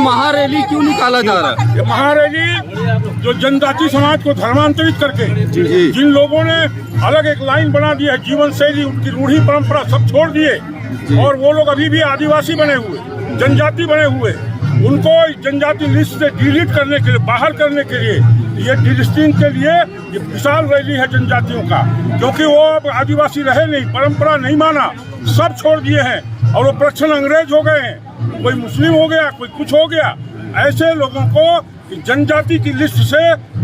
महारैली क्यों निकाला जा रहा है? ये महारैली जो जनजाति समाज को धर्मांतरित करके जी। जिन लोगों ने अलग एक लाइन बना दी है, जीवन शैली, उनकी रूढ़ी परंपरा सब छोड़ दिए और वो लोग अभी भी आदिवासी बने हुए, जनजाति बने हुए, उनको जनजाति लिस्ट से डिलीट करने के लिए, बाहर करने के लिए ये डिलिस्टिंग के लिए ये विशाल रैली है जनजातियों का, क्योंकि वो अब आदिवासी रहे नहीं, परंपरा नहीं माना, सब छोड़ दिए हैं और वो प्रक्षण अंग्रेज हो गए हैं। कोई मुस्लिम हो गया, कोई कुछ हो गया। ऐसे लोगों को जनजाति की लिस्ट से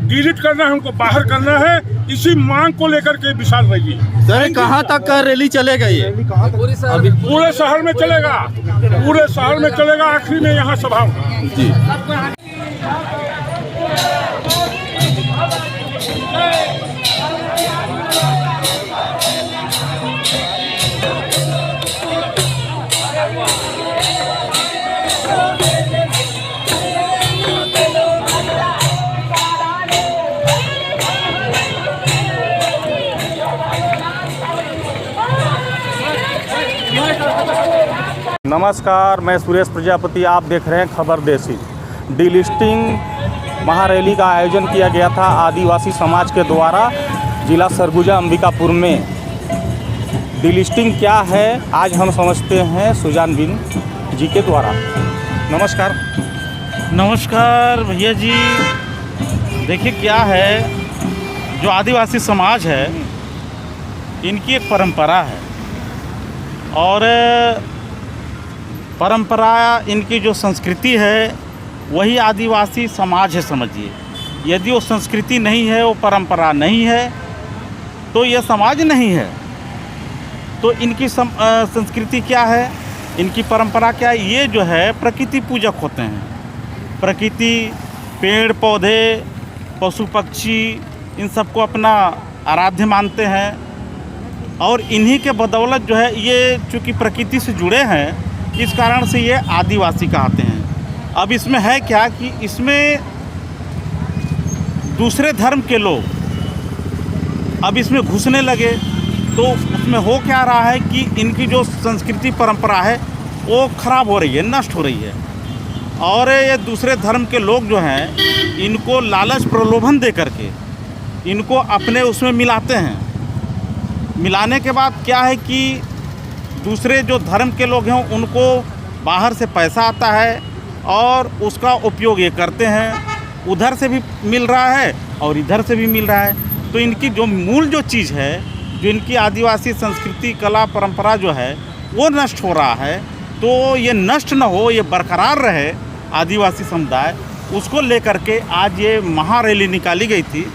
डिलीट करना है, उनको बाहर करना है। इसी मांग को लेकर के विशाल रैली। सर कहाँ तक का रैली चलेगा ये? अभी पूरे शहर में चलेगा, पूरे शहर में चलेगा, आखिरी में यहाँ सभा जी। नमस्कार, मैं सुरेश प्रजापति, आप देख रहे हैं खबर देसी। डिलिस्टिंग महारैली का आयोजन किया गया था आदिवासी समाज के द्वारा जिला सरगुजा अंबिकापुर में। डिलिस्टिंग क्या है आज हम समझते हैं सुजान बिन जी के द्वारा। नमस्कार। नमस्कार भैया जी। देखिए क्या है, जो आदिवासी समाज है इनकी एक परंपरा है और परंपरा इनकी जो संस्कृति है वही आदिवासी समाज है समझिए। यदि वो संस्कृति नहीं है, वो परंपरा नहीं है तो ये समाज नहीं है। तो इनकी संस्कृति क्या है, इनकी परंपरा क्या है? ये जो है प्रकृति पूजक होते हैं। प्रकृति, पेड़ पौधे, पशु पक्षी, इन सबको अपना आराध्य मानते हैं और इन्हीं के बदौलत जो है ये चूँकि प्रकृति से जुड़े हैं, इस कारण से ये आदिवासी कहते हैं। अब इसमें है क्या कि इसमें दूसरे धर्म के लोग अब इसमें घुसने लगे, तो उसमें हो क्या रहा है कि इनकी जो संस्कृति परंपरा है वो खराब हो रही है, नष्ट हो रही है। और ये दूसरे धर्म के लोग जो हैं इनको लालच प्रलोभन दे करके इनको अपने उसमें मिलाते हैं। मिलाने के बाद क्या है कि दूसरे जो धर्म के लोग हैं उनको बाहर से पैसा आता है और उसका उपयोग ये करते हैं। उधर से भी मिल रहा है और इधर से भी मिल रहा है। तो इनकी जो मूल जो चीज़ है, जो इनकी आदिवासी संस्कृति, कला, परंपरा जो है वो नष्ट हो रहा है। तो ये नष्ट न हो, ये बरकरार रहे आदिवासी समुदाय, उसको लेकर के आज ये महारैली निकाली गई थी,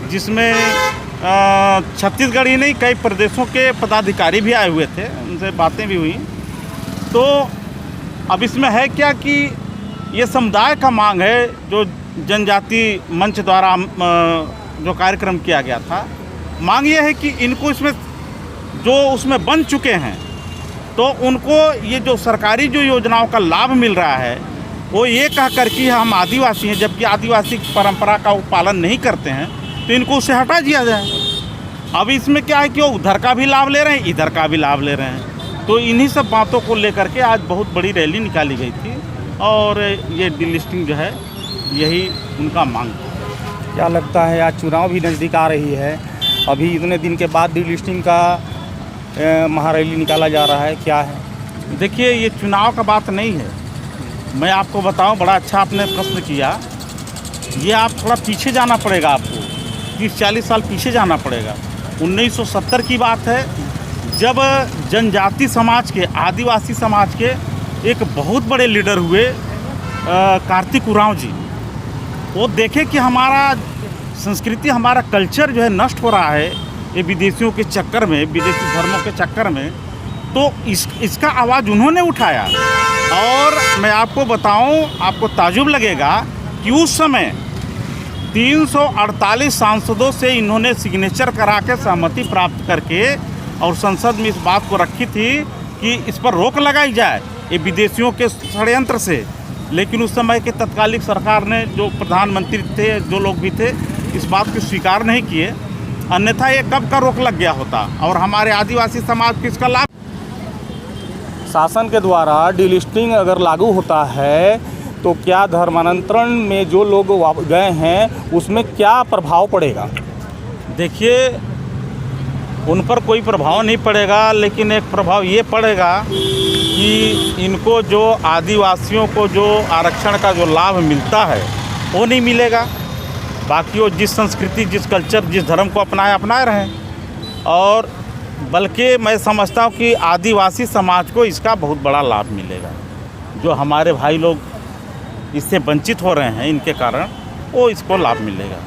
जिसमें छत्तीसगढ़ ही नहीं कई प्रदेशों के पदाधिकारी भी आए हुए थे, उनसे बातें भी हुई। तो अब इसमें है क्या कि ये समुदाय का मांग है, जो जनजाति मंच द्वारा जो कार्यक्रम किया गया था, मांग ये है कि इनको इसमें जो उसमें बन चुके हैं तो उनको ये जो सरकारी जो योजनाओं का लाभ मिल रहा है वो ये कह कर कि हम आदिवासी हैं, जबकि आदिवासी परंपरा का वो पालन नहीं करते हैं, तो इनको उससे हटा दिया जाए। अब इसमें क्या है कि वो उधर का भी लाभ ले रहे हैं, इधर का भी लाभ ले रहे हैं। तो इन्हीं सब बातों को लेकर के आज बहुत बड़ी रैली निकाली गई थी और ये डिलिस्टिंग जो है यही उनका मांग है। क्या लगता है आज चुनाव भी नज़दीक आ रही है, अभी इतने दिन के बाद डिलिस्टिंग का महारैली निकाला जा रहा है, क्या है? देखिए ये चुनाव का बात नहीं है। मैं आपको बताऊं, बड़ा अच्छा आपने प्रश्न किया। ये आप थोड़ा पीछे जाना पड़ेगा, आपको 30-40 साल पीछे जाना पड़ेगा। 1970 की बात है, जब जनजाति समाज के, आदिवासी समाज के एक बहुत बड़े लीडर हुए कार्तिक उरांव जी, वो देखे कि हमारा संस्कृति, हमारा कल्चर जो है नष्ट हो रहा है ये विदेशियों के चक्कर में, विदेशी धर्मों के चक्कर में, तो इसका आवाज़ उन्होंने उठाया। और मैं आपको बताऊं, आपको ताजुब लगेगा कि उस समय 348 सांसदों से इन्होंने सिग्नेचर करा के सहमति प्राप्त करके और संसद में इस बात को रखी थी कि इस पर रोक लगाई जाए ये विदेशियों के षड्यंत्र से। लेकिन उस समय के तत्कालीन सरकार ने, जो प्रधानमंत्री थे, जो लोग भी थे, इस बात को स्वीकार नहीं किए, अन्यथा ये कब का रोक लग गया होता और हमारे आदिवासी समाज को इसका लाभ। शासन के द्वारा डिलिस्टिंग अगर लागू होता है तो क्या धर्मांतरण में जो लोग गए हैं उसमें क्या प्रभाव पड़ेगा? देखिए, उन पर कोई प्रभाव नहीं पड़ेगा, लेकिन एक प्रभाव ये पड़ेगा कि इनको जो आदिवासियों को जो आरक्षण का जो लाभ मिलता है वो नहीं मिलेगा। बाकी वो जिस संस्कृति, जिस कल्चर, जिस धर्म को अपनाए रहें। और बल्कि मैं समझता हूँ कि आदिवासी समाज को इसका बहुत बड़ा लाभ मिलेगा। जो हमारे भाई लोग इससे वंचित हो रहे हैं, इनके कारण वो इसको लाभ मिलेगा।